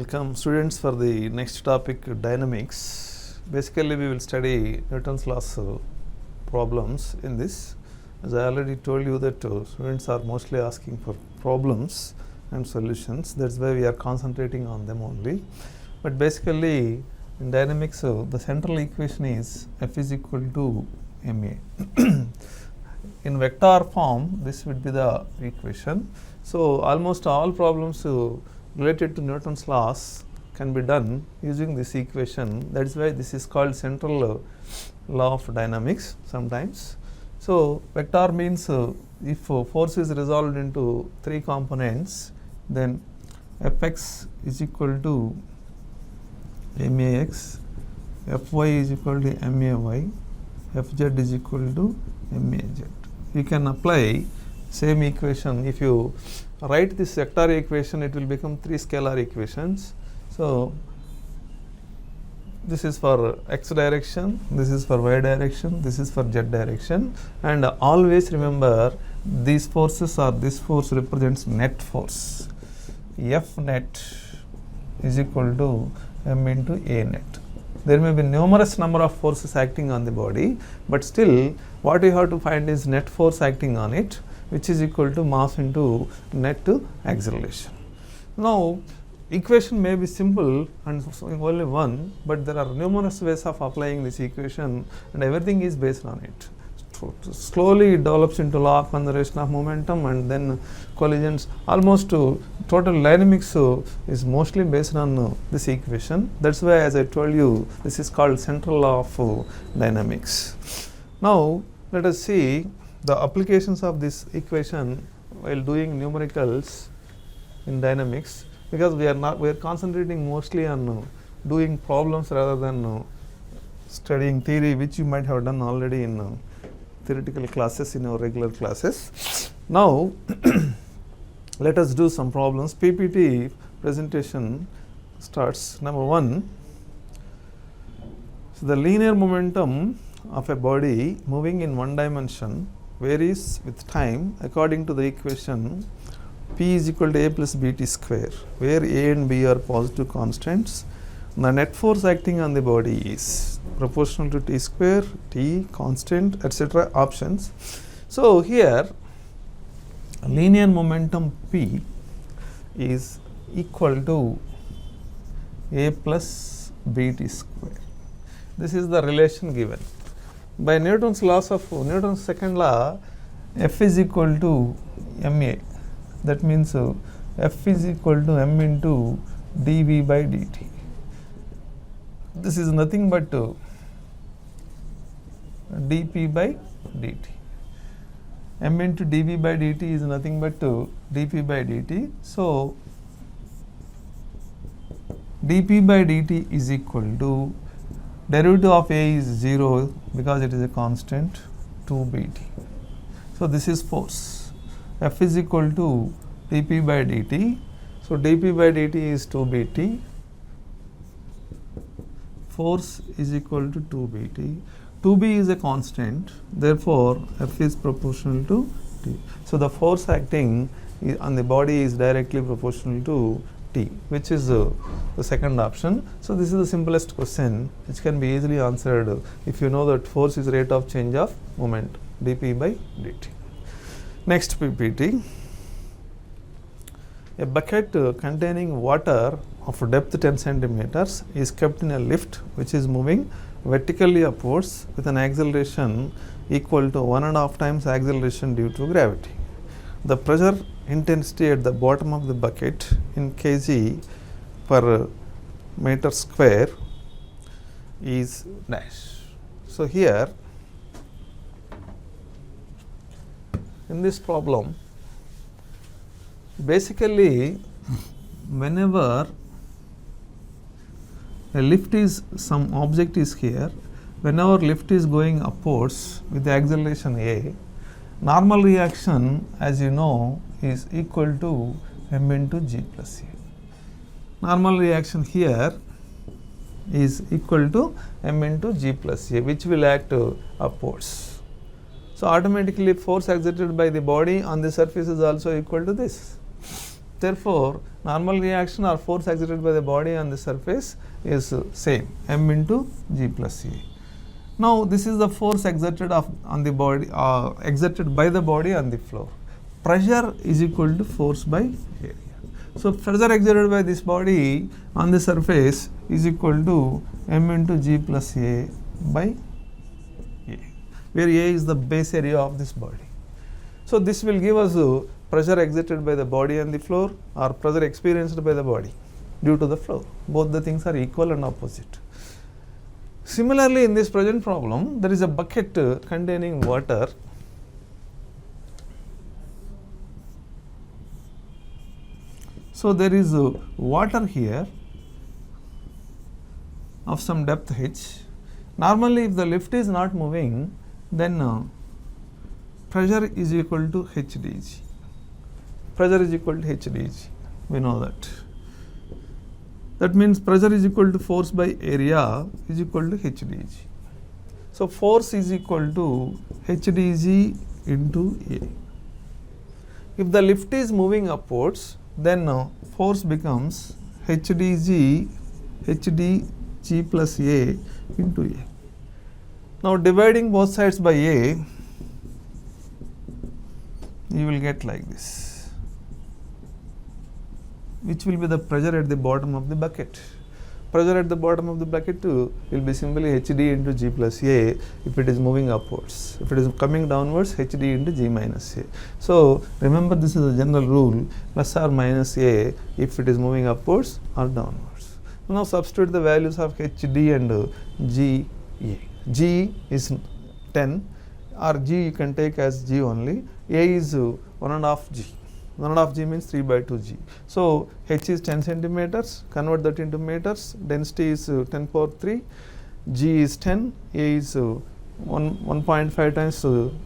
Welcome students for the next topic, dynamics. Basically we will study Newton's laws problems in this. As I already told you that students are mostly asking for problems and solutions, that's why we are concentrating on them only. But basically in dynamics the central equation is F is equal to ma. In vector form this would be the equation. So almost all problems related to Newton's laws can be done using this equation. That is why this is called central law of dynamics sometimes. So vector means if force is resolved into three components, then Fx is equal to max, Fy is equal to may, Fz is equal to maz. You can apply same equation. If you write this vector equation, it will become three scalar equations. So this is for x direction, this is for y direction, this is for z direction, and always remember these forces or this force represents net force. F net is equal to m into a net. There may be numerous number of forces acting on the body, but still what you have to find is net force acting on it, which is equal to mass into net acceleration. Now equation may be simple and only one, but there are numerous ways of applying this equation and everything is based on it. Slowly it develops into law of conservation of momentum and then collisions. Almost total dynamics is mostly based on this equation. That's why, as I told you, this is called central law of dynamics. Now let us see the applications of this equation while doing numericals in dynamics, because we are concentrating mostly on doing problems rather than studying theory, which you might have done already in theoretical classes in our regular classes. Now let us do some problems. PPT presentation starts. Number one, so the linear momentum of a body moving in one dimension varies with time according to the equation P is equal to a plus bt square, where a and b are positive constants. The net force acting on the body is proportional to t square, t, constant, etc. options. So here linear momentum P is equal to a plus bt square. This is the relation given. By Newton's laws of Newton's second law, F is equal to ma. That means F is equal to m into dv by dt. This is nothing but dp by dt. M into dv by dt is nothing but dp by dt. So dp by dt is equal to derivative of a is 0 because it is a constant, 2bt. So this is force. F is equal to dp by dt. So dp by dt is 2bt. Force is equal to 2bt. 2b is a constant, therefore F is proportional to t. So the force acting on the body is directly proportional to t, which is the second option. So this is the simplest question which can be easily answered if you know that force is rate of change of moment, dp by dt. Next PPT. A bucket containing water of depth 10 centimeters is kept in a lift which is moving vertically upwards with an acceleration equal to 1.5 times acceleration due to gravity. The pressure intensity at the bottom of the bucket in kg per meter square is dash. So here in this problem, basically whenever a lift is, some object is here, whenever lift is going upwards with the acceleration a, normal reaction, as you know, is equal to m into g plus a. Normal reaction here is equal to m into g plus a, which will act upwards. So automatically force exerted by the body on the surface is also equal to this. Therefore, normal reaction or force exerted by the body on the surface is same, m into g plus a. Now, this is the force exerted on the body, exerted by the body on the floor. Pressure is equal to force by area. So, pressure exerted by this body on the surface is equal to m into g plus a by a, where a is the base area of this body. So, this will give us pressure exerted by the body on the floor or pressure experienced by the body due to the floor. Both the things are equal and opposite. Similarly, in this present problem, there is a bucket containing water. So, there is water here of some depth h. Normally, if the lift is not moving, then pressure is equal to h dg. Pressure is equal to h dg. We know that. That means pressure is equal to force by area is equal to h dg. So, force is equal to h dg into a. If the lift is moving upwards, then force becomes h dg plus a into a. Now, dividing both sides by a, you will get like this, which will be the pressure at the bottom of the bucket. Pressure at the bottom of the bucket will be simply hd into g plus a if it is moving upwards. If it is coming downwards, hd into g minus a. So, remember, this is a general rule, plus or minus a if it is moving upwards or downwards. Now, substitute the values of hd and g a. G is 10 or g you can take as g only. A is 1.5 g. 1.5 g means 3 by 2 g. So, h is 10 centimeters, convert that into meters, density is 10 power 3, g is 10, a is 1.5 times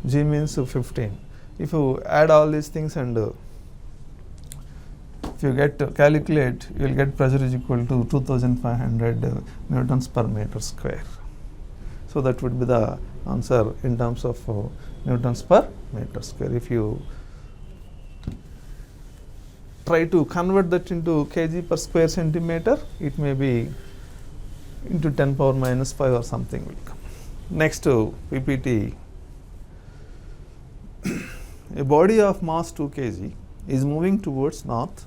g means 15. If you add all these things and if you calculate, you will get pressure is equal to 2500 newtons per meter square. So, that would be the answer in terms of newtons per meter square. If you try to convert that into kg per square centimeter, it may be into 10 power minus 5 or something will come. Next to PPT, a body of mass 2 kg is moving towards north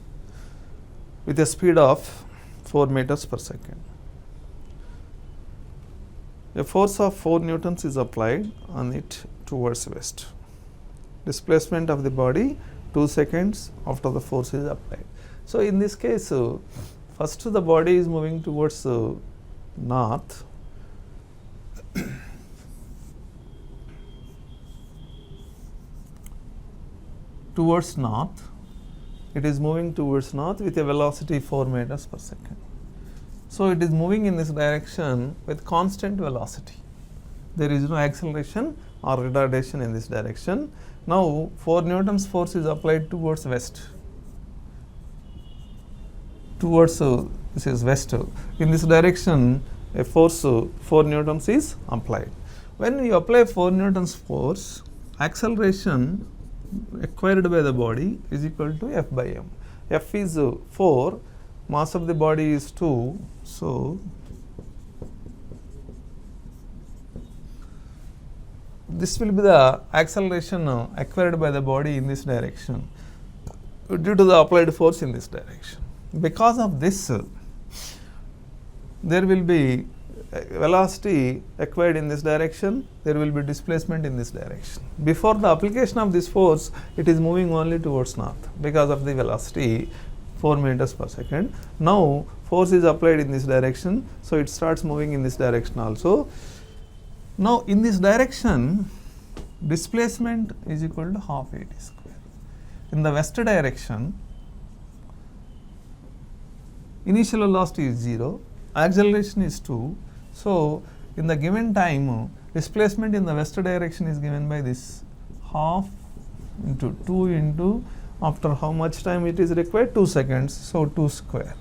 with a speed of 4 meters per second. A force of 4 newtons is applied on it towards west. Displacement of the body 2 seconds after the force is applied. So, in this case, first the body is moving towards north. Towards north, it is moving towards north with a velocity 4 meters per second. So, it is moving in this direction with constant velocity. There is no acceleration or retardation in this direction. Now, 4 newtons force is applied towards west. Towards this is west. In this direction, a force 4 newtons is applied. When you apply 4 newtons force, acceleration acquired by the body is equal to F by m. F is 4, mass of the body is 2. So, this will be the acceleration acquired by the body in this direction due to the applied force in this direction. Because of this, there will be velocity acquired in this direction, there will be displacement in this direction. Before the application of this force, it is moving only towards north because of the velocity 4 meters per second. Now, force is applied in this direction, so it starts moving in this direction also. Now, in this direction, displacement is equal to half AT square. In the west direction, initial velocity is 0, acceleration is 2. So, in the given time, displacement in the west direction is given by this half into 2 into after how much time it is required? 2 seconds. So, 2 square.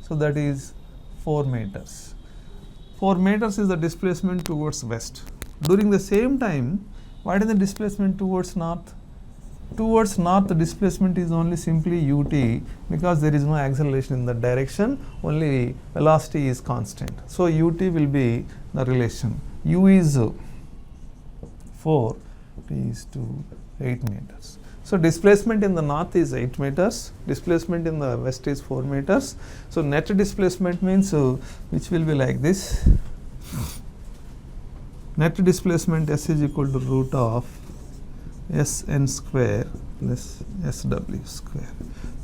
So, that is 4 meters. 4 meters is the displacement towards west. During the same time, what is the displacement towards north? Towards north, the displacement is only simply ut, because there is no acceleration in that direction, only velocity is constant. So ut will be the relation. U is 4, t is to 8 meters. So displacement in the north is 8 meters, displacement in the west is 4 meters. So net displacement means which will be like this. Net displacement S is equal to root of Sn square plus Sw square,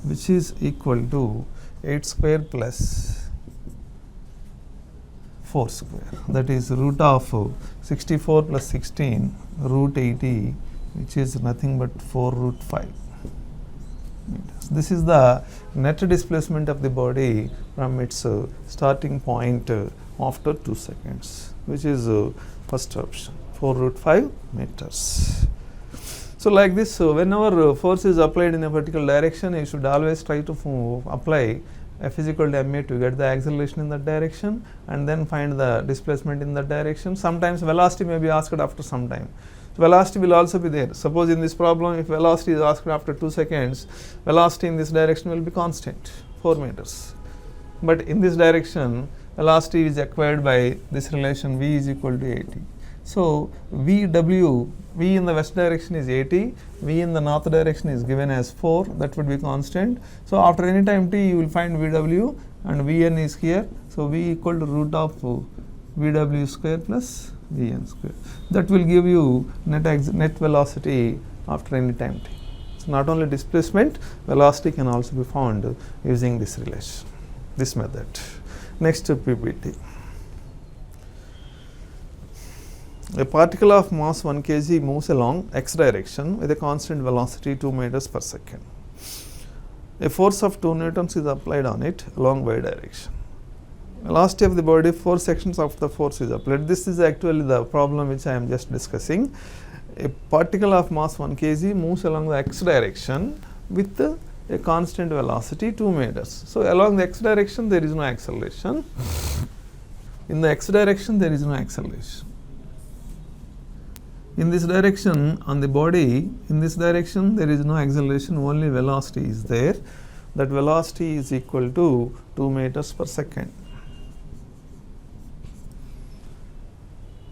which is equal to 8 square plus 4 square, that is root of 64 plus 16 root 80, which is nothing but 4 root 5 meters. This is the net displacement of the body from its starting point after 2 seconds, which is first option, 4 root 5 meters. So like this, whenever force is applied in a particular direction, you should always try to apply F is equal to ma to get the acceleration in that direction, and then find the displacement in that direction. Sometimes velocity may be asked after some time. So velocity will also be there. Suppose in this problem, if velocity is asked after 2 seconds, velocity in this direction will be constant, 4 meters. But in this direction, velocity is acquired by this relation v is equal to at. So Vw, v in the west direction is 80, v in the north direction is given as 4, that would be constant. So after any time t, you will find Vw, and Vn is here. So v equal to root of Vw square plus Vn square. That will give you net velocity after any time t. So not only displacement, velocity can also be found using this relation, this method. Next to PPT. A particle of mass 1 kg moves along x direction with a constant velocity 2 meters per second. A force of 2 newtons is applied on it along y direction. Velocity of the body, 4 sections of the force is applied. This is actually the problem which I am just discussing. A particle of mass 1 kg moves along the x direction with a constant velocity 2 meters. So along the x direction there is no acceleration. In the x direction there is no acceleration. In this direction on the body, in this direction there is no acceleration, only velocity is there. That velocity is equal to 2 meters per second.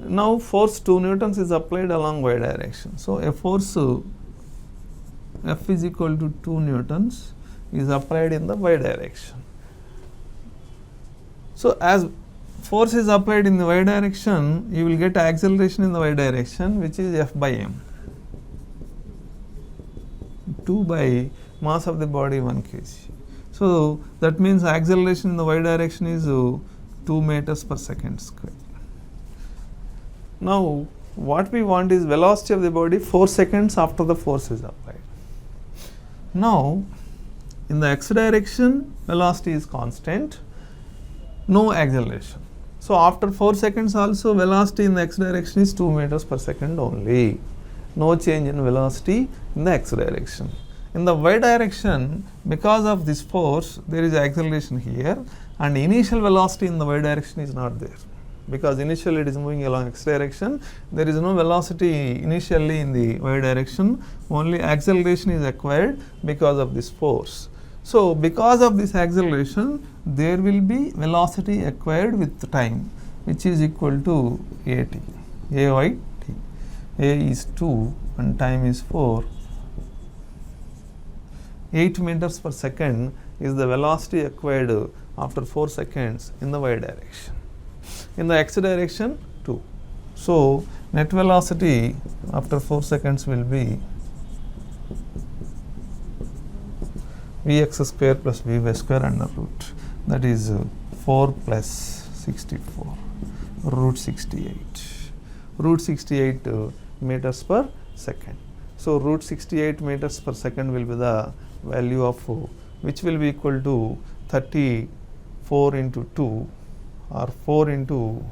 Now force 2 newtons is applied along y direction. So a force F is equal to 2 newtons is applied in the y direction. So as force is applied in the y direction, you will get acceleration in the y direction, which is F by m. 2 by mass of the body 1 kg. So that means acceleration in the y direction is 2 meters per second square. Now what we want is velocity of the body 4 seconds after the force is applied. Now in the x direction, velocity is constant, no acceleration. So after 4 seconds also, velocity in the x direction is 2 meters per second only. No change in velocity in the x direction. In the y direction, because of this force, there is acceleration here, and initial velocity in the y direction is not there. Because initially it is moving along x direction, there is no velocity initially in the y direction, only acceleration is acquired because of this force. So because of this acceleration, there will be velocity acquired with time, which is equal to at, ay t. A is 2 and time is 4. 8 meters per second is the velocity acquired after 4 seconds in the y direction. In the x direction, 2. So net velocity after 4 seconds will be Vx square plus Vy square under root, that is 4 plus 64 root 68. Root 68 meters per second. So root 68 meters per second will be the value of which will be equal to 34 into 2 or 4 into,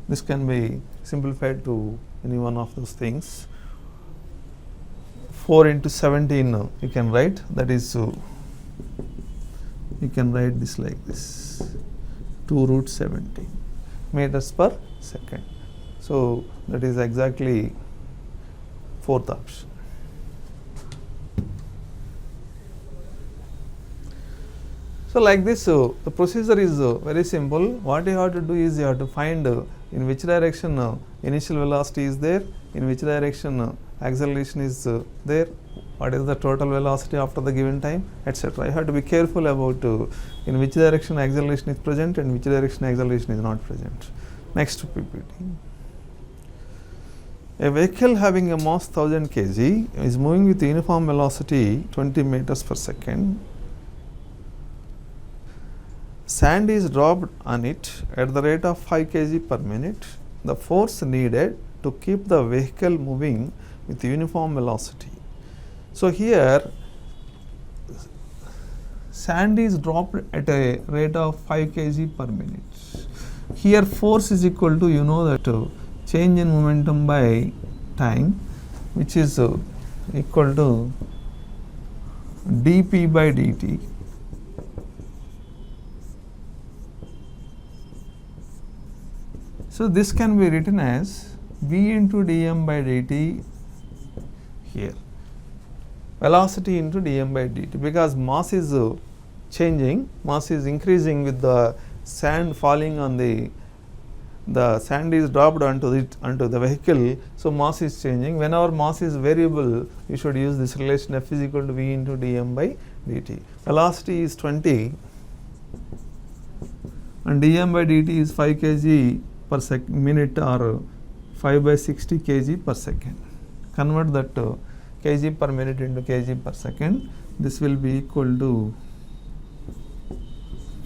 this can be simplified to any one of those things. 4 into 17 you can write, that is you can write this like this, 2 root 17 meters per second. So that is exactly fourth option. So like this, the procedure is very simple. What you have to do is you have to find in which direction initial velocity is there, in which direction acceleration is there, what is the total velocity after the given time, etc. You have to be careful about in which direction acceleration is present and which direction acceleration is not present. Next PPT. A vehicle having a mass 1000 kg is moving with uniform velocity 20 meters per second. Sand is dropped on it at the rate of 5 kg per minute. The force needed to keep the vehicle moving with uniform velocity. So here sand is dropped at a rate of 5 kg per minute. Here force is equal to, you know that change in momentum by time, which is equal to dp by dt. So this can be written as v into dm by dt here, velocity into dm by dt, because mass is changing, mass is increasing with the sand falling on the sand is dropped onto the vehicle, so mass is changing. Whenever mass is variable, you should use this relation F is equal to v into dm by dt. Velocity is 20 and dm by dt is 5 kg per minute or 5 by 60 kg per second. Convert that kg per minute into kg per second. This will be equal to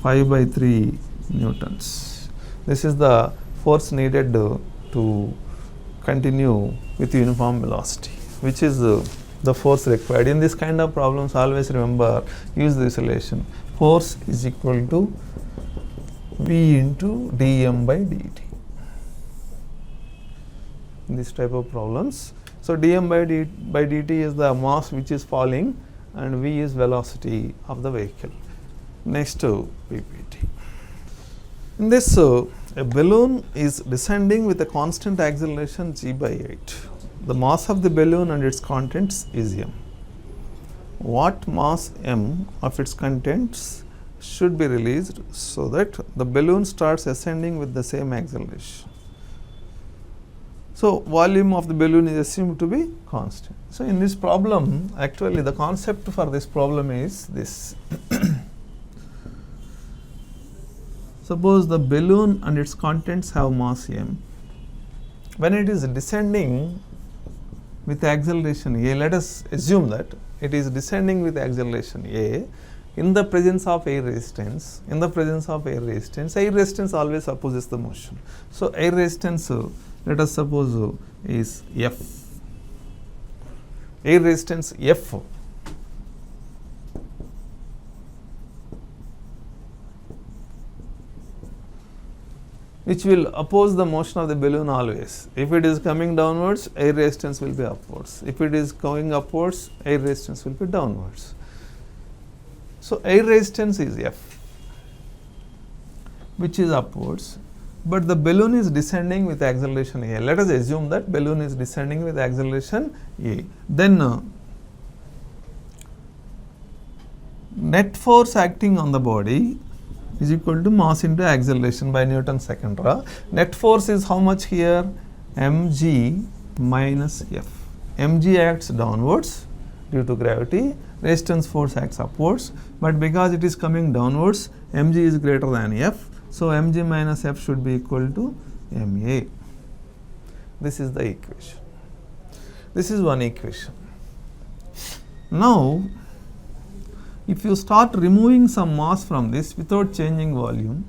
5 by 3 newtons. This is the force needed to continue with uniform velocity, which is the force required. In this kind of problems, always remember, use this relation. Force is equal to v into dm by dt. In this type of problems. So dm by dt is the mass which is falling and v is velocity of the vehicle. Next PPT. In this, a balloon is descending with a constant acceleration g by 8. The mass of the balloon and its contents is m. What mass m of its contents should be released so that the balloon starts ascending with the same acceleration? So volume of the balloon is assumed to be constant. So in this problem, actually the concept for this problem is this. Suppose the balloon and its contents have mass m. When it is descending with acceleration a, let us assume that it is descending with acceleration a in the presence of air resistance. In the presence of air resistance always opposes the motion. So air resistance, let us suppose is F. Air resistance F which will oppose the motion of the balloon always. If it is coming downwards, air resistance will be upwards. If it is going upwards, air resistance will be downwards. So air resistance is F, which is upwards, but the balloon is descending with acceleration a. Let us assume that balloon is descending with acceleration a. Then net force acting on the body is equal to mass into acceleration by Newton's second law. Net force is how much here? mg minus F. mg acts downwards due to gravity, resistance force acts upwards, but because it is coming downwards, mg is greater than F, so mg minus F should be equal to ma. This is the equation. This is one equation. Now, if you start removing some mass from this without changing volume,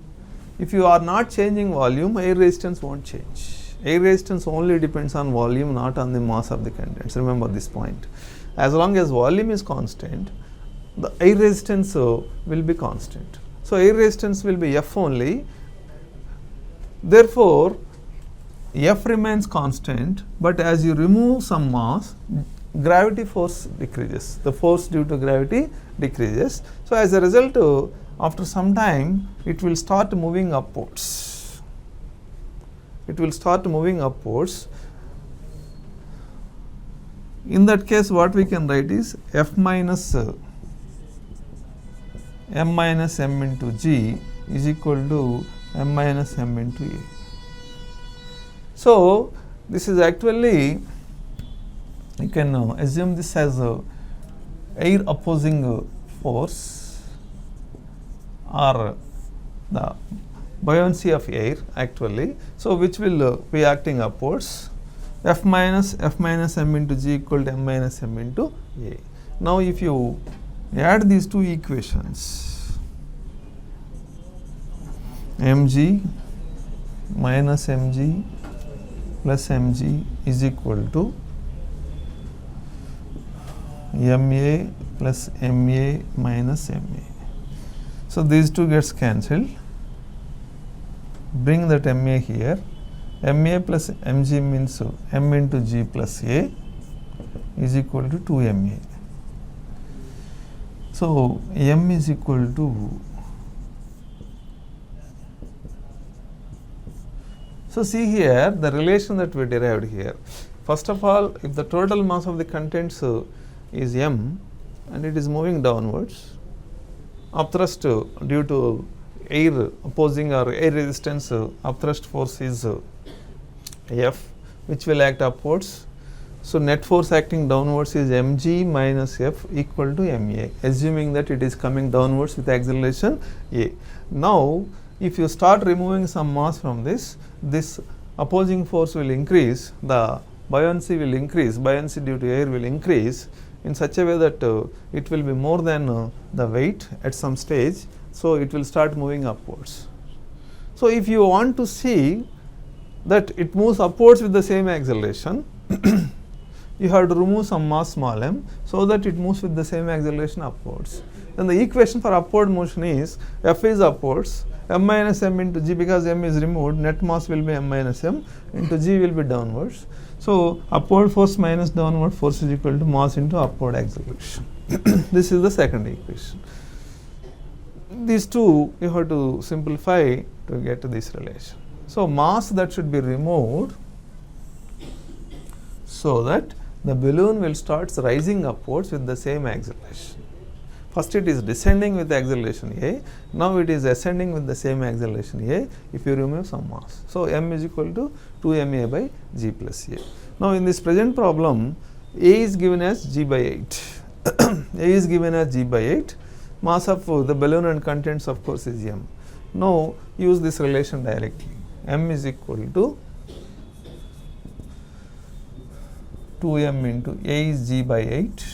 if you are not changing volume, air resistance won't change. Air resistance only depends on volume, not on the mass of the contents. Remember this point. As long as volume is constant, the air resistance will be constant. So air resistance will be F only. Therefore, F remains constant, but as you remove some mass, gravity force decreases. The force due to gravity decreases. So as a result, after some time, it will start moving upwards. It will start moving upwards. In that case, what we can write is F minus m minus m into g is equal to m minus m into a. So, this is actually, you can assume this as air opposing force or the buoyancy of air actually. So, which will be acting upwards. F minus m into g equal to m minus m into a. Now, if you add these two equations, mg minus mg plus mg is equal to ma plus ma minus ma. So, these two gets cancelled. Bring that ma here. Ma plus mg means m into g plus a is equal to 2ma. So, m is equal to, so see here the relation that we derived here. First of all, if the total mass of the contents is m and it is moving downwards, upthrust due to air opposing or air resistance upthrust force is F, which will act upwards. So, net force acting downwards is mg minus F equal to ma, assuming that it is coming downwards with acceleration a. Now, if you start removing some mass from this opposing force will increase, the buoyancy will increase, buoyancy due to air will increase in such a way that it will be more than the weight at some stage. So, it will start moving upwards. So, if you want to see that it moves upwards with the same acceleration, you have to remove some mass small m, so that it moves with the same acceleration upwards. Then the equation for upward motion is F is upwards, m minus m into g, because m is removed, net mass will be m minus m into g will be downwards. So, upward force minus downward force is equal to mass into upward acceleration. This is the second equation. These two you have to simplify to get to this relation. So, mass that should be removed so that the balloon will start rising upwards with the same acceleration. First it is descending with acceleration a, now it is ascending with the same acceleration a if you remove some mass. So, m is equal to 2ma by g plus a. Now, in this present problem, a is given as g by 8, a is given as g by 8, mass of the balloon and contents of course is m. Now, use this relation directly. M is equal to 2m into a is g by 8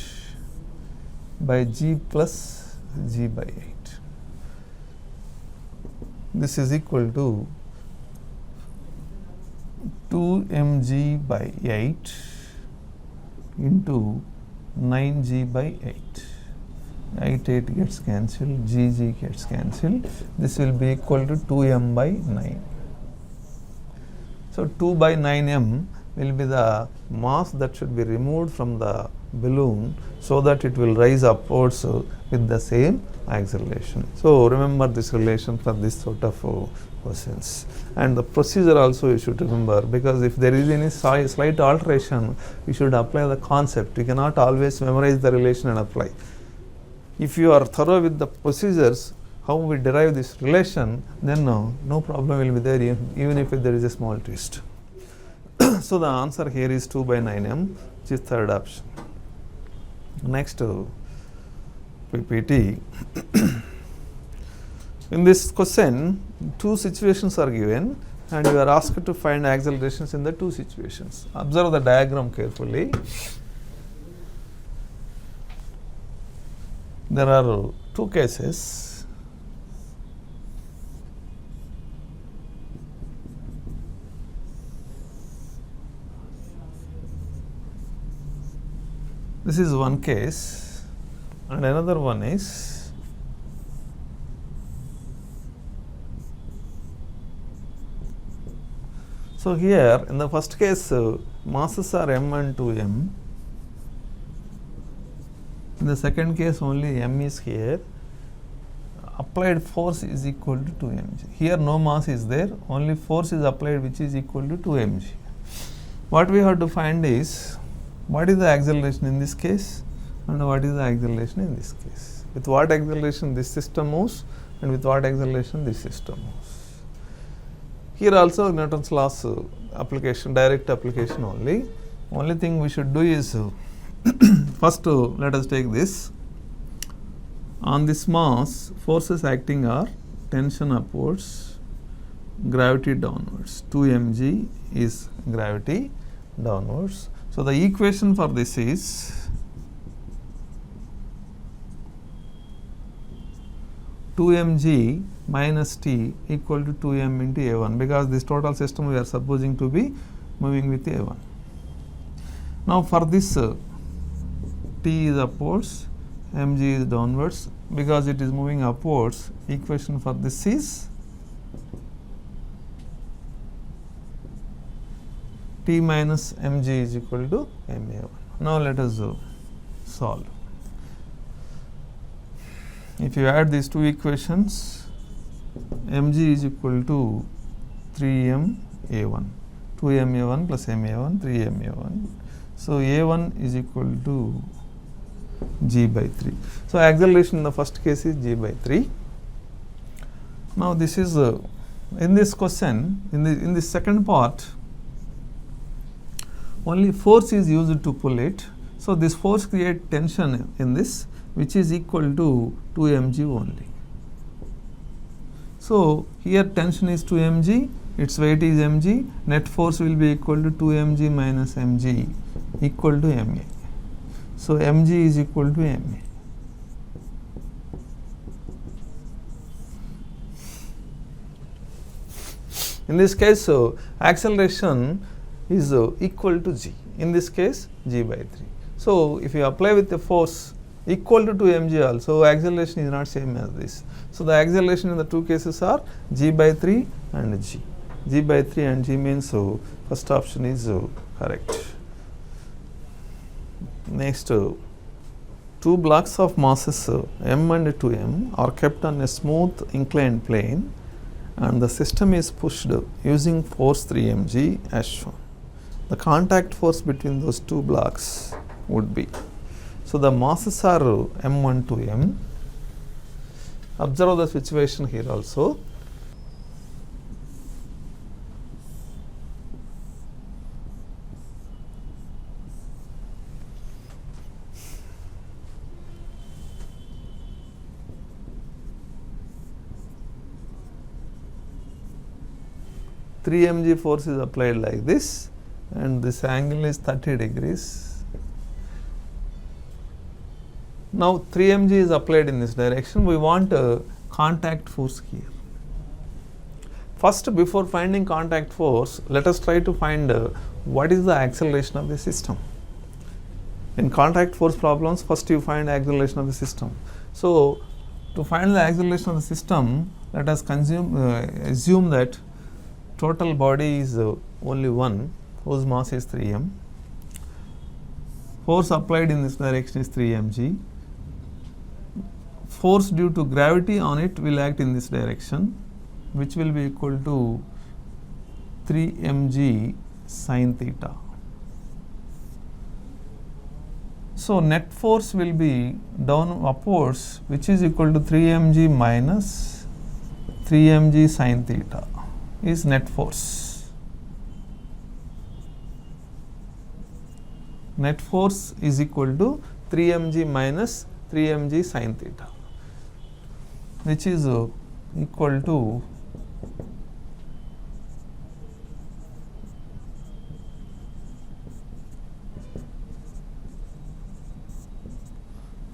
by g plus g by 8. This is equal to 2mg by 8 into 9g by 8. 8 gets cancelled, g gets cancelled. This will be equal to 2m by 9. So, 2 by 9m will be the mass that should be removed from the balloon so that it will rise upwards with the same acceleration. So, remember this relation for this sort of questions, and the procedure also you should remember, because if there is any slight alteration, you should apply the concept. You cannot always memorize the relation and apply. If you are thorough with the procedures, how we derive this relation, then no problem will be there, even if there is a small twist. So, the answer here is 2 by 9m, which is third option. Next PPT. In this question, two situations are given and you are asked to find accelerations in the two situations. Observe the diagram carefully. There are two cases. This is one case and another one is so here in the first case masses are m and 2m. In the second case only m is here. Applied force is equal to 2 mg. Here no mass is there, only force is applied which is equal to 2 mg. What we have to find is what is the acceleration in this case and what is the acceleration in this case. With what acceleration this system moves and with what acceleration this system moves. Here also Newton's laws application, direct application only. Only thing we should do is first let us take this. On this mass, forces acting are tension upwards, gravity downwards. 2 mg is gravity downwards. So the equation for this is 2 mg minus t equal to 2m into a1, because this total system we are supposing to be moving with a1. Now for this t is upwards, mg is downwards, because it is moving upwards, equation for this is t minus mg is equal to ma1. Now let us solve. If you add these two equations, mg is equal to 3m a1, 2m a1 plus ma1, 3m a1. So a1 is equal to g by 3. So acceleration in the first case is g by 3. Now this is in this question, in the second part, only force is used to pull it. So this force creates tension in this, which is equal to 2 mg only. So here tension is 2 mg, its weight is mg, net force will be equal to 2 mg minus mg equal to ma. So mg is equal to ma. In this case, acceleration is equal to g. In this case, g by 3. So if you apply with the force equal to 2 mg also, acceleration is not same as this. So the acceleration in the two cases are g by 3 and g. G by 3 and g means first option is correct. Next, two blocks of masses m and 2m are kept on a smooth inclined plane and the system is pushed using force 3 mg as shown. The contact force between those two blocks would be. So the masses are m1 to m. Observe the situation here also. Three mg force is applied like this, and this angle is 30 degrees. Now 3 mg is applied in this direction. We want a contact force here. First, before finding contact force, let us try to find what is the acceleration of the system. In contact force problems, first you find acceleration of the system. So to find the acceleration of the system, let us assume that total body is only one, whose mass is 3m. Force applied in this direction is 3 mg. Force due to gravity on it will act in this direction, which will be equal to 3 mg sin theta. So net force will be down upwards, which is equal to 3 mg minus 3 mg sin theta is net force. Net force is equal to 3 mg minus 3 mg sin theta, which is equal to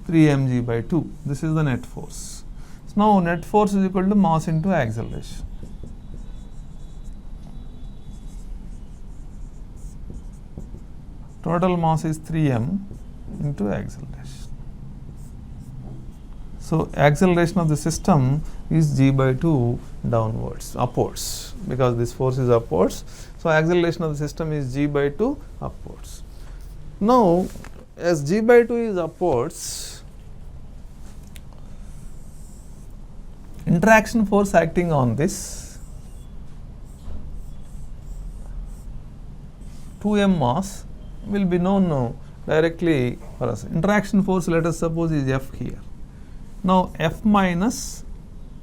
3 mg by 2. This is the net force. So now net force is equal to mass into acceleration. Total mass is 3m into acceleration. So acceleration of the system is g by 2 downwards, upwards, because this force is upwards. So acceleration of the system is g by 2 upwards. Now as g by 2 is upwards, interaction force acting on this 2m mass will be known directly for us. Interaction force, let us suppose, is F here. Now F minus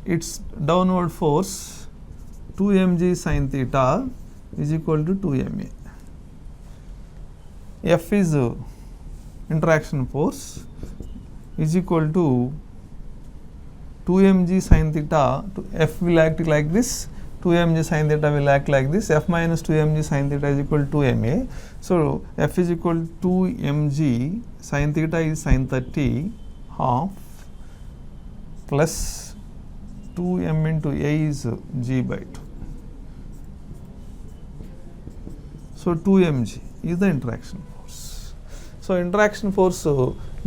its downward force 2 mg sin theta is equal to 2 ma. F is interaction force is equal to 2 mg sin theta. F will act like this, 2 mg sin theta will act like this. F minus 2 mg sin theta is equal to 2 ma. So F is equal to 2 mg sin theta is sin 30 half plus 2 m into A is g by 2. So 2 mg is the interaction force. So interaction force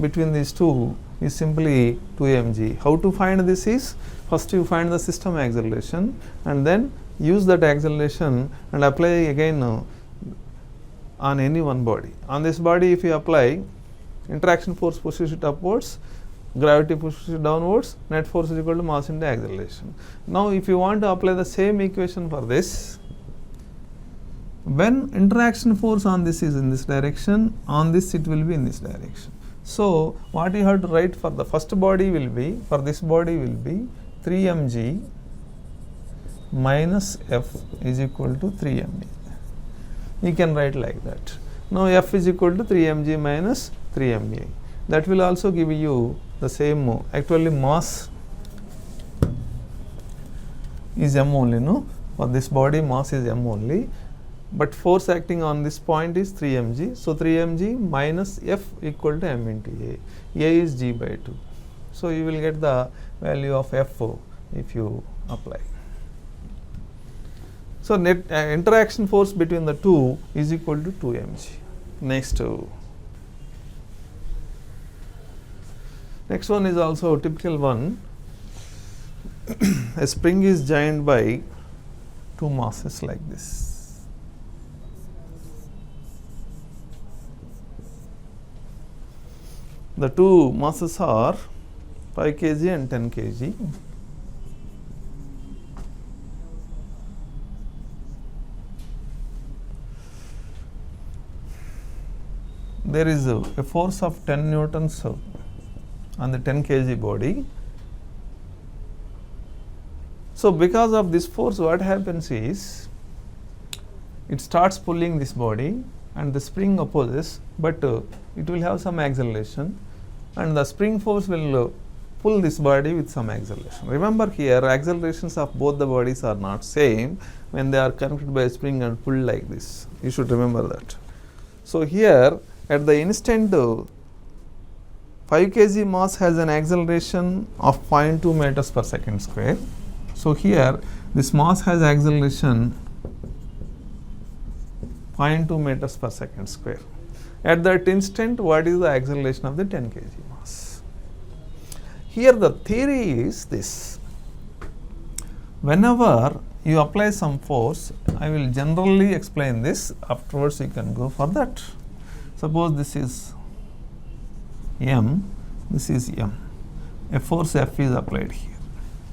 between these two is simply 2 mg. How to find this is, first you find the system acceleration and then use that acceleration and apply again on any one body. On this body, if you apply, interaction force pushes it upwards, gravity pushes it downwards, net force is equal to mass into acceleration. Now if you want to apply the same equation for this, when interaction force on this is in this direction, on this it will be in this direction. So what you have to write for the first body will be, for this body will be 3 mg minus F is equal to 3 ma. You can write like that. Now F is equal to 3 mg minus 3 ma. That will also give you the same, actually mass is m only, no? For this body mass is m only, but force acting on this point is 3 mg. So 3 mg minus F equal to m into A. A is g by 2. So you will get the value of F if you apply. So net interaction force between the two is equal to 2 mg. Next one is also a typical one. A spring is joined by two masses like this. The two masses are 5 kg and 10 kg. There is a force of 10 newtons on the 10 kg body. So because of this force, what happens is, it starts pulling this body and the spring opposes, but it will have some acceleration and the spring force will pull this body with some acceleration. Remember here, accelerations of both the bodies are not same when they are connected by a spring and pulled like this. You should remember that. So here at the instant 5 kg mass has an acceleration of 0.2 meters per second square. So here this mass has acceleration 0.2 meters per second square. At that instant, what is the acceleration of the 10 kg mass? Here the theory is this: whenever you apply some force, I will generally explain this, afterwards you can go for that. Suppose this is m, this is m. A force F is applied here.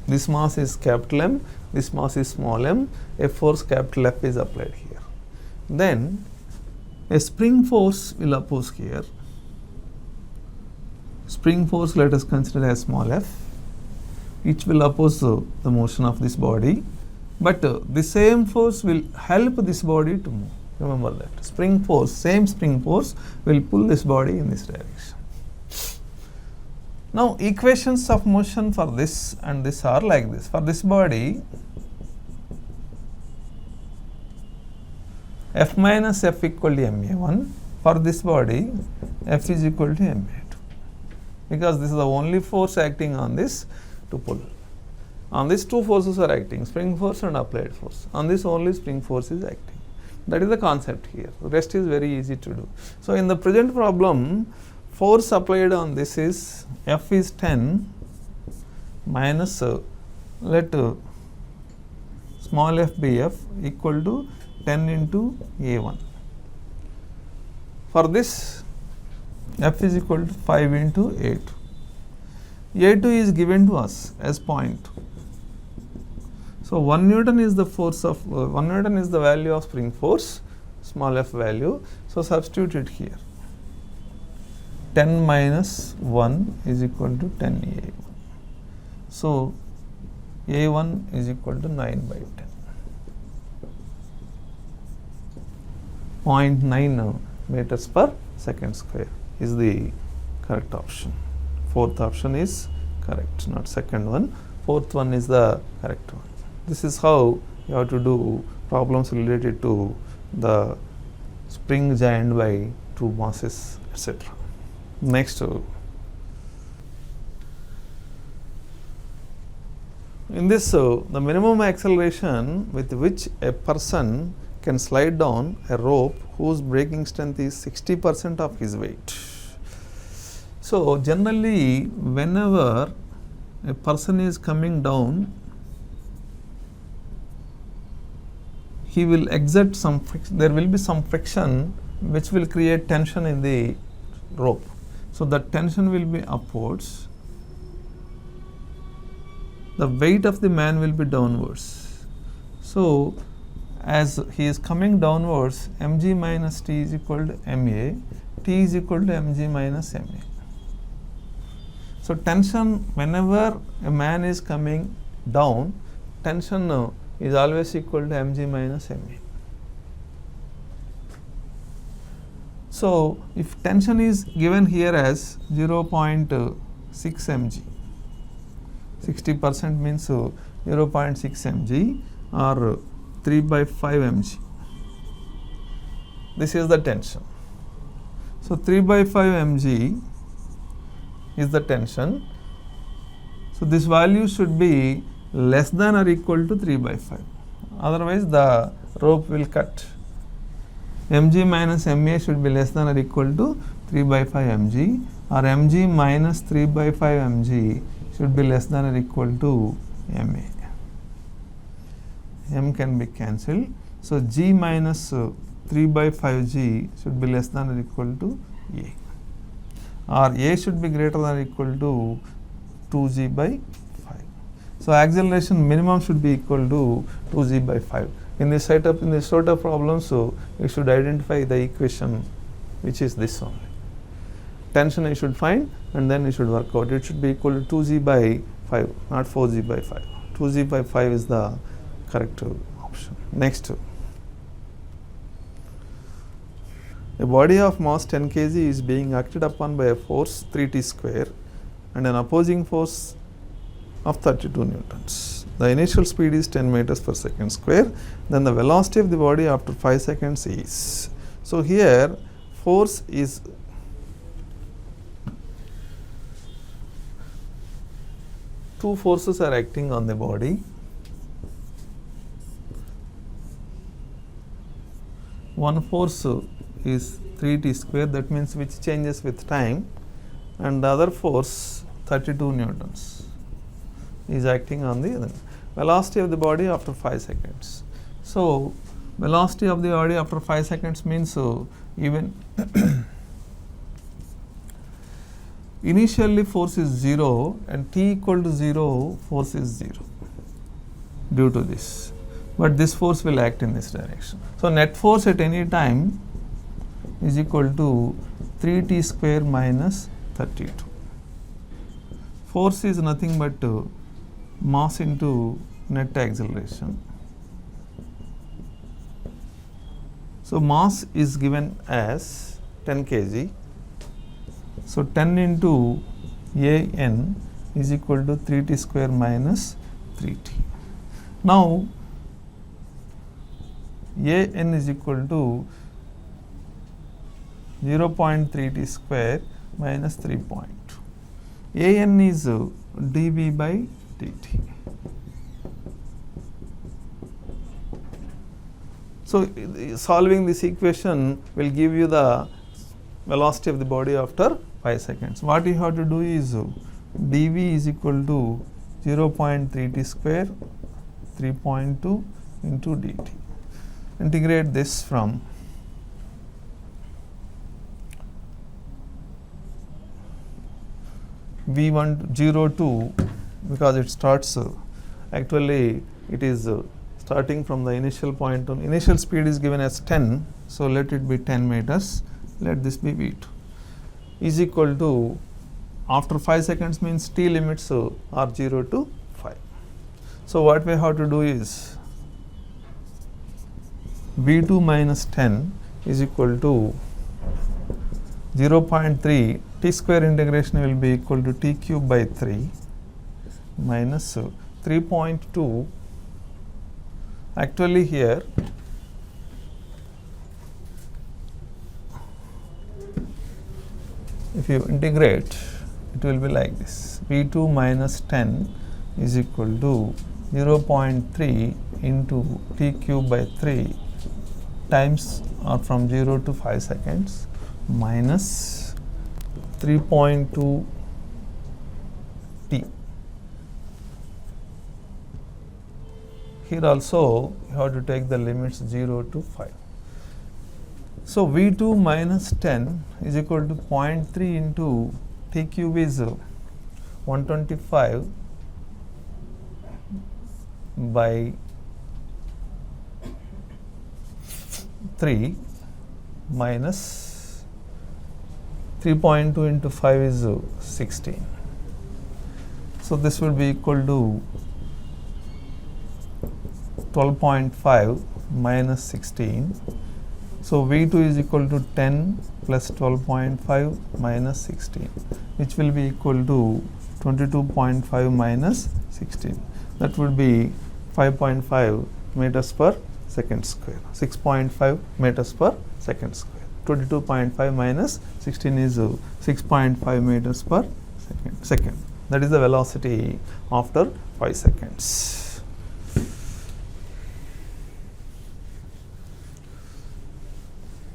This mass is capital M, this mass is small m, a force capital F is applied here. Then a spring force will oppose here. Spring force let us consider as small f, which will oppose the motion of this body, but the same force will help this body to move. Remember that. Spring force, same spring force will pull this body in this direction. Now equations of motion for this and this are like this. For this body, F minus F equal to ma1. For this body, F is equal to ma2, because this is the only force acting on this to pull. On this two forces are acting, spring force and applied force. On this only spring force is acting. That is the concept here. The rest is very easy to do. So in the present problem, force applied on this is F is 10 minus let small f be F equal to 10 into A1. For this, F is equal to 5 into A2. A2 is given to us as 0.2. So 1 Newton is the force of 1 Newton is the value of spring force, small f value. So So substitute it here. 10 minus 1 is equal to 10 A1. So A1 is equal to 9 by 10. 0.9 meters per second square is the correct option. Fourth option is correct, not second one. Fourth one is the correct one. This is how you have to do problems related to the spring joined by two masses, etc. Next, in this, the minimum acceleration with which a person can slide down a rope whose braking strength is 60% of his weight. So generally, whenever a person is coming down, he will exert some friction. There will be some friction which will create tension in the rope. So the tension will be upwards. The weight of the man will be downwards. So as he is coming downwards, mg minus t is equal to ma, t is equal to mg minus ma. So tension, whenever a man is coming down, tension is always equal to mg minus ma. So if tension is given here as 0.6 mg, 60% means 0.6 mg or 3 by 5 mg. This is the tension. So 3 by 5 mg is the tension. So this value should be less than or equal to 3 by 5. Otherwise the rope will cut. mg minus ma should be less than or equal to 3 by 5 mg, or mg minus 3 by 5 mg should be less than or equal to ma. M can be cancelled. So g minus 3 by 5g should be less than or equal to a, or a should be greater than or equal to 2g by 5. So acceleration minimum should be equal to 2g by 5. In this setup, in this sort of problem, so you should identify the equation which is this only. Tension you should find and then you should work out. It should be equal to 2g by 5, not 4g by 5. 2g by 5 is the correct option. Next, a body of mass 10 kg is being acted upon by a force 3t square and an opposing force of 32 newtons. The initial speed is 10 meters per second square. Then the velocity of the body after 5 seconds is. So here force is two forces are acting on the body. One force is 3t square, that means which changes with time, and the other force 32 newtons is acting on the velocity of the body after 5 seconds. So velocity of the body after 5 seconds means even initially force is 0 and t equal to 0, force is 0 due to this, but this force will act in this direction. So net force at any time is equal to 3t square minus 32. Force is nothing but mass into net acceleration. So mass is given as 10 kg. So 10 into an is equal to 3t square minus 3t. Now an is equal to 0.3t square minus 3.2. An is dv by dt. So solving this equation will give you the velocity of the body after 5 seconds. What you have to do is dv is equal to 0.3t square 3.2 into dt. Integrate this from v1 0 to, because it starts actually it is starting from the initial point on. Initial speed is given as 10, so let it be 10 meters. Let this be V2 is equal to, after 5 seconds means t limits are 0 to 5. So what we have to do is V2 minus 10 is equal to 0.3, t square integration will be equal to t cube by 3 minus 3.2. Actually here if you integrate, it will be like this: V2 minus 10 is equal to 0.3 into t cube by 3 times or from 0 to 5 seconds minus 3.2 t. Here also you have to take the limits 0 to 5. So V2 minus 10 is equal to 0.3 into t cube is 125 by 3 minus 3.2 into 5 is 16. So this will be equal to 12.5 minus 16. So V2 is equal to 10 plus 12.5 minus 16, which will be equal to 22.5 minus 16. That would be 5.5 meters per second square, 6.5 meters per second square. 22.5 minus 16 is 6.5 meters per second. That is the velocity after 5 seconds.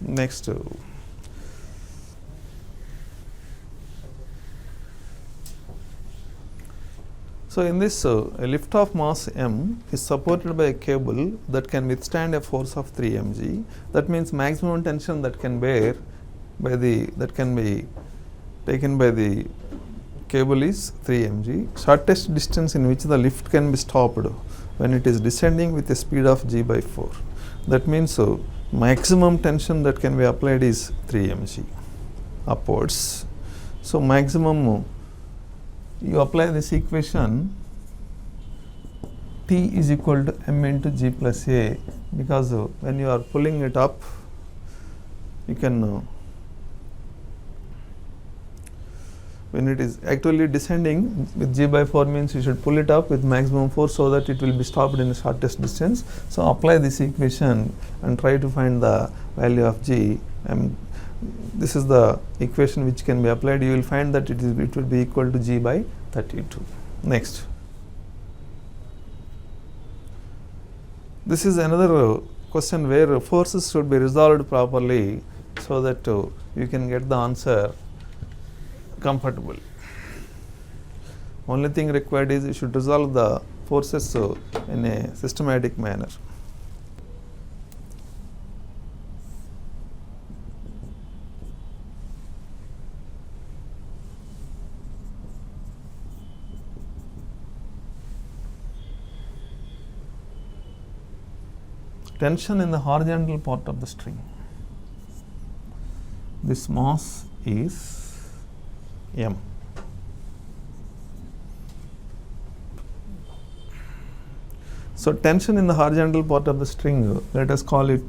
Next, so in this, a lift of mass m is supported by a cable that can withstand a force of 3 mg. That means maximum tension that can bear by the that can be taken by the cable is 3 mg. Shortest distance in which the lift can be stopped when it is descending with a speed of g by 4. That means maximum tension that can be applied is 3 mg upwards. So maximum, you apply this equation, T is equal to m into g plus a, because when you are pulling it up, you can when it is actually descending with g by 4 means you should pull it up with maximum force so that it will be stopped in the shortest distance. So apply this equation and try to find the value of g. This is the equation which can be applied. You will find that it will be equal to g by 32. Next, this is another question where forces should be resolved properly so that you can get the answer comfortably. Only thing required is you should resolve the forces in a systematic manner. Tension in the horizontal part of the string. This mass is m. So tension in the horizontal part of the string, let us call it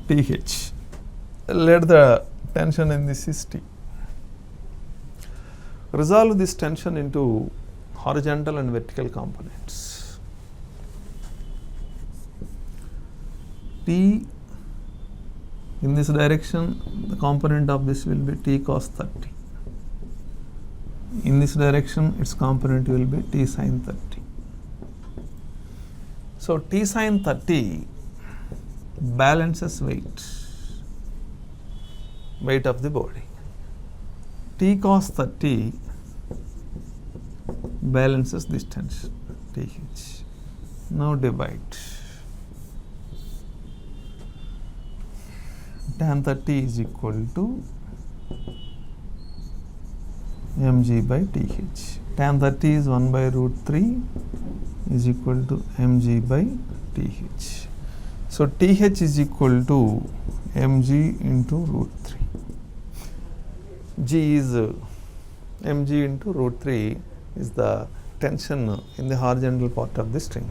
TH. Let the tension in this is T. Resolve this tension into horizontal and vertical components. T in this direction, the component of this will be T cos 30. In this direction, its component will be T sin 30. So T sin 30 balances weight of the body. T cos 30 balances this tension, TH. Now divide. Tan 30 is equal to mg by th. Tan 30 is 1 by root 3 is equal to mg by th. So th is equal to mg into root 3. G is mg into root 3 is the tension in the horizontal part of the string,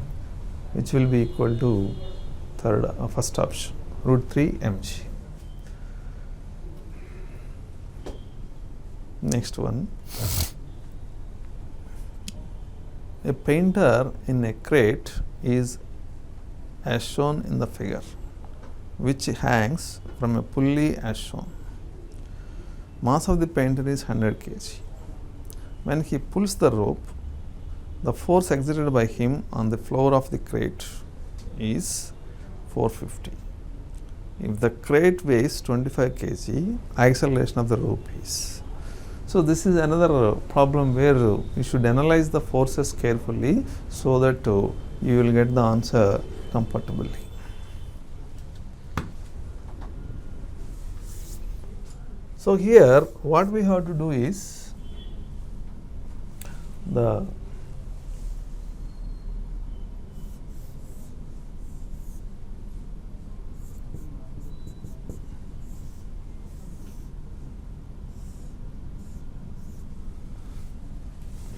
which will be equal to first option, root 3 mg. Next one, a painter in a crate is as shown in the figure, which hangs from a pulley as shown. Mass of the painter is 100 kg. When he pulls the rope, the force exerted by him on the floor of the crate is 450. If the crate weighs 25 kg, acceleration of the rope is. So this is another problem where you should analyze the forces carefully so that you will get the answer comfortably. So here what we have to do is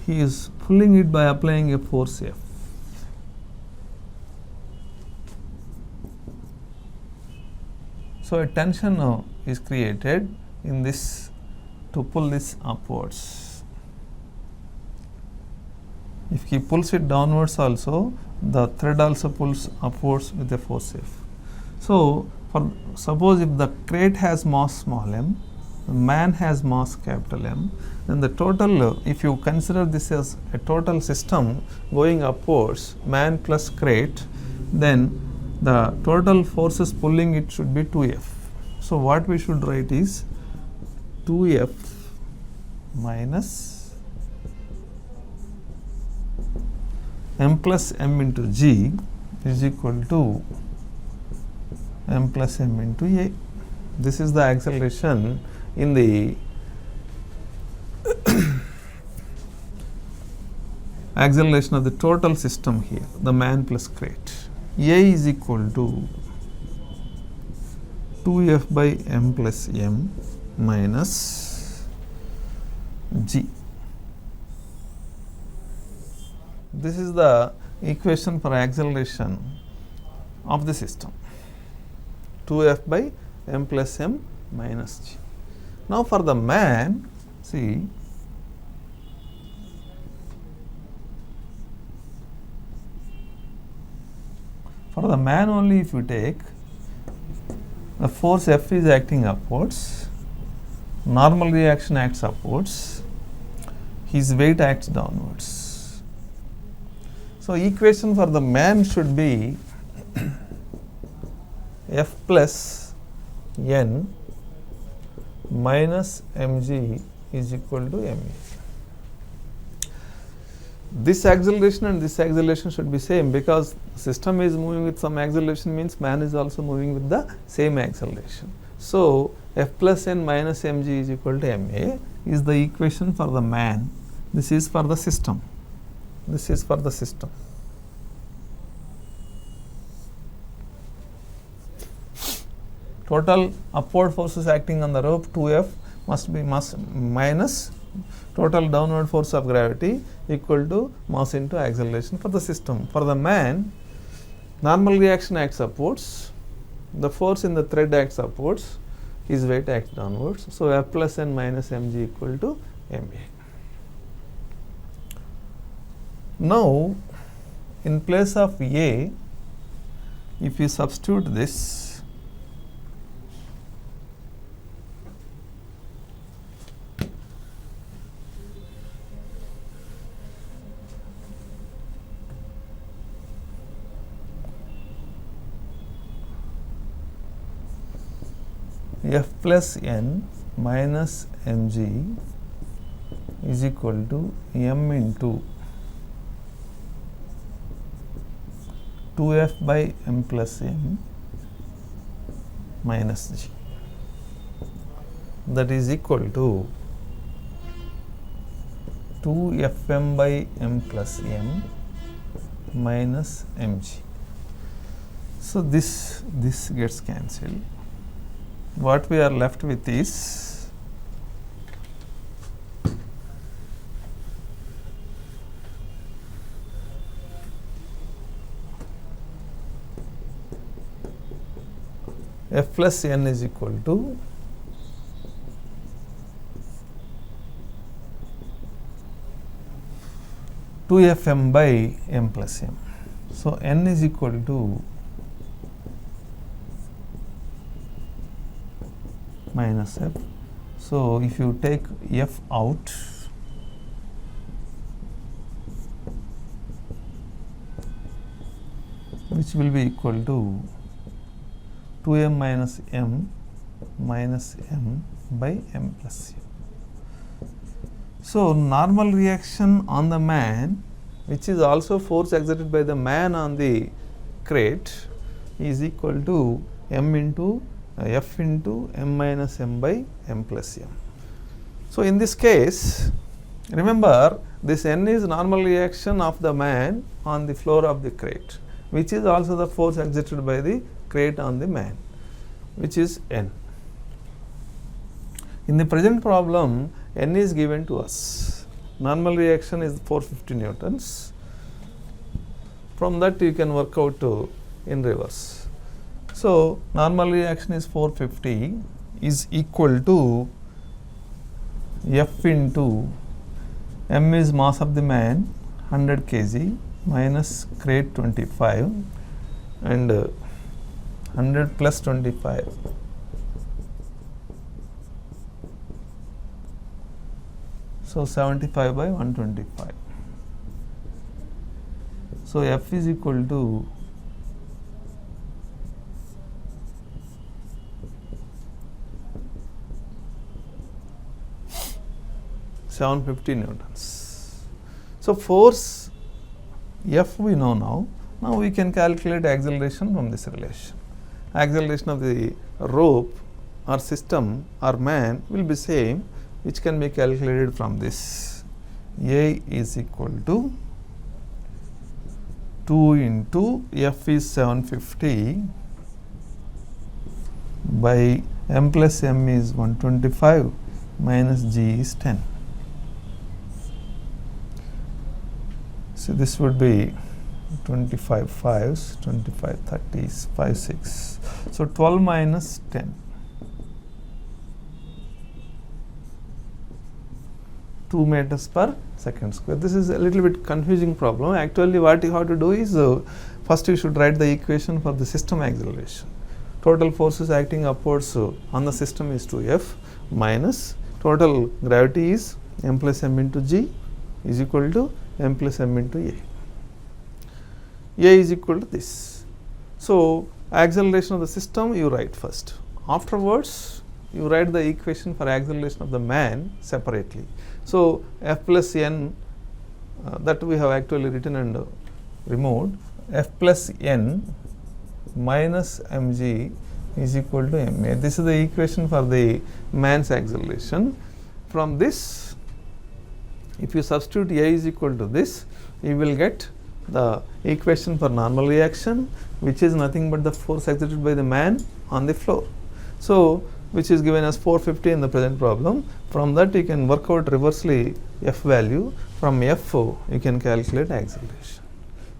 he is pulling it by applying a force F. So a tension now is created in this to pull this upwards. If he pulls it downwards also, the thread also pulls upwards with a force F. So suppose if the crate has mass small m, the man has mass capital M, then the total, if you consider this as a total system going upwards, man plus crate, then the total forces pulling it should be 2F. So what we should write is 2F minus m plus m into G is equal to m plus m into A. This is the acceleration in the acceleration of the total system here, the man plus crate. A is equal to 2F by m plus m minus G. This is the equation for acceleration of the system, 2F by m plus m minus G. Now for the man, see, for the man only if you take, the force F is acting upwards, normal reaction acts upwards, his weight acts downwards. So equation for the man should be F plus N minus mg is equal to ma. This acceleration and this acceleration should be same, because system is moving with some acceleration means man is also moving with the same acceleration. So F plus N minus mg is equal to ma is the equation for the man. This is for the system. This is for the system. Total upward forces acting on the rope 2F must be mass minus total downward force of gravity equal to mass into acceleration for the system. For the man, normal reaction acts upwards, the force in the thread acts upwards, his weight acts downwards. So F plus N minus mg equal to ma. Now in place of A, if you substitute this, F plus N minus mg is equal to m into 2F by m plus m minus g, that is equal to 2Fm by m plus m minus mg. So this gets cancelled. What we are left with is F plus n is equal to two Fm by m plus m. So n is equal to minus f. So if you take f out, which will be equal to 2m minus m by m plus m. So normal reaction on the man, which is also force exerted by the man on the crate, is equal to m into F into m minus m by m plus m. So in this case, remember this n is normal reaction of the man on the floor of the crate, which is also the force exerted by the crate on the man, which is n. In the present problem, n is given to us. Normal reaction is 450 newtons. From that you can work out in reverse. So normal reaction is 450 is equal to F into m is mass of the man 100 kg minus crate 25 and 100 plus 25. So 75 by 125. So F is equal to 750 newtons. So force F we know now. Now we can calculate acceleration from this relation. Acceleration of the rope or system or man will be same, which can be calculated from this. A is equal to 2 into F is 750 by m plus m is 125 minus G is 10. So this would be 25 5s, 25 30s, 5 6. So 12 minus 10. 2 meters per second square. This is a little bit confusing problem. Actually what you have to do is first you should write the equation for the system acceleration. Total forces acting upwards on the system is 2F minus total gravity is m plus m into G is equal to m plus m into A. A is equal to this. So acceleration of the system you write first. Afterwards you write the equation for acceleration of the man separately. So F plus n that we have actually written and removed. F plus n minus mg is equal to ma. This is the equation for the man's acceleration. From this, if you substitute A is equal to this, you will get the equation for normal reaction, which is nothing but the force exerted by the man on the floor. So which is given as 450 in the present problem. From that you can work out reversely F value. From F you can calculate acceleration.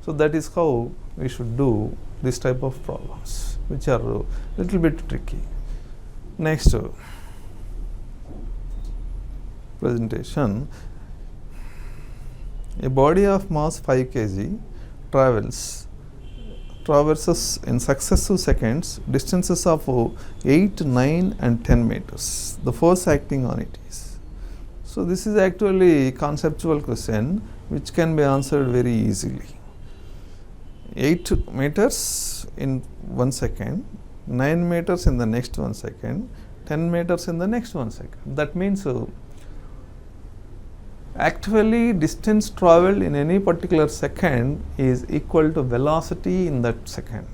So that is how we should do this type of problems, which are a little bit tricky. Next presentation. A body of mass 5 kg traverses in successive seconds distances of 8, 9 and 10 meters. The force acting on it is. So this is actually a conceptual question which can be answered very easily. 8 meters in 1 second, 9 meters in the next 1 second, 10 meters in the next 1 second. That means actually distance travelled in any particular second is equal to velocity in that second.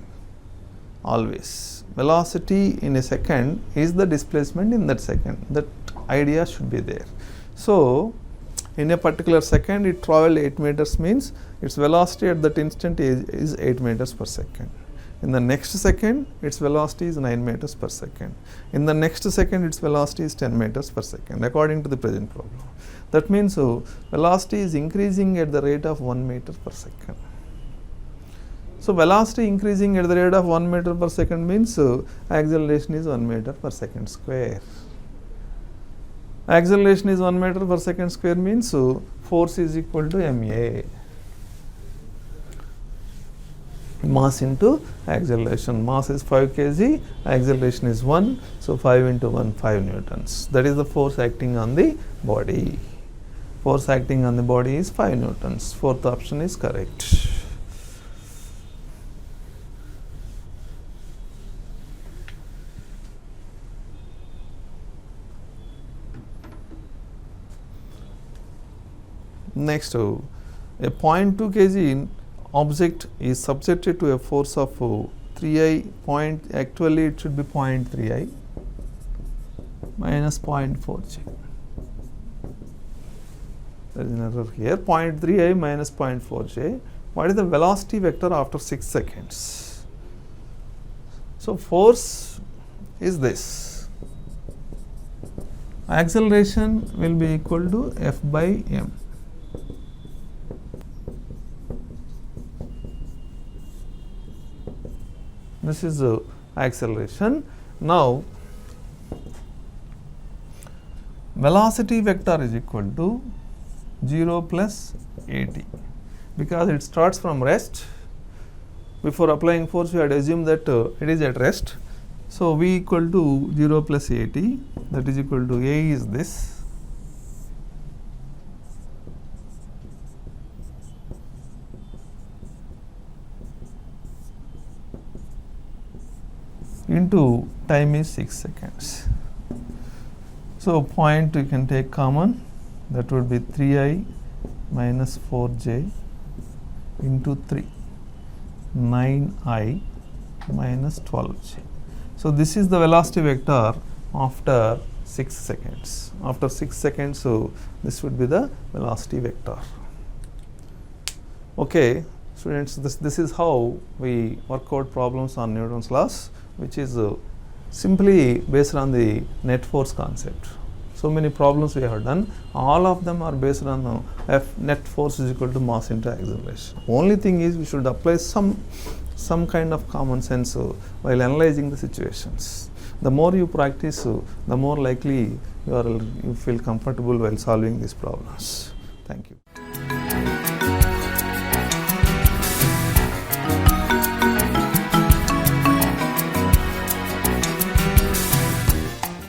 Always velocity in a second is the displacement in that second. That idea should be there. So In a particular second it travelled 8 meters, means its velocity at that instant is 8 meters per second. In the next second its velocity is 9 meters per second. In the next second its velocity is 10 meters per second according to the present problem. That means velocity is increasing at the rate of 1 meter per second. So velocity increasing at the rate of 1 meter per second means acceleration is 1 meter per second square. Acceleration is 1 meter per second square means force is equal to ma. Mass into acceleration. Mass is 5 kg, acceleration is 1. So 5 into 1, 5 newtons. That is the force acting on the body. Force acting on the body is 5 newtons. Fourth option is correct. Next, a 0.2 kg object is subjected to a force of 3I point, actually it should be 0.3I minus 0.4J. There is an error here, 0.3I minus 0.4J. What is the velocity vector after 6 seconds? So force is this. Acceleration will be equal to F by m. This is acceleration. Now velocity vector is equal to 0 plus at, because it starts from rest. Before applying force we had assumed that it is at rest. So v equal to 0 plus at, that is equal to a is this, into time is 6 seconds. So point you can take common, that would be 3I minus 4J into 3, 9I minus 12J. So this is the velocity vector after 6 seconds. After 6 seconds, so this would be the velocity vector. Okay, students, this is how we work out problems on Newton's laws, which is simply based on the net force concept. So many problems we have done, all of them are based on F net force is equal to mass into acceleration. Only thing is we should apply some kind of common sense while analyzing the situations. The more you practice, the more likely you feel comfortable while solving these problems. Thank you.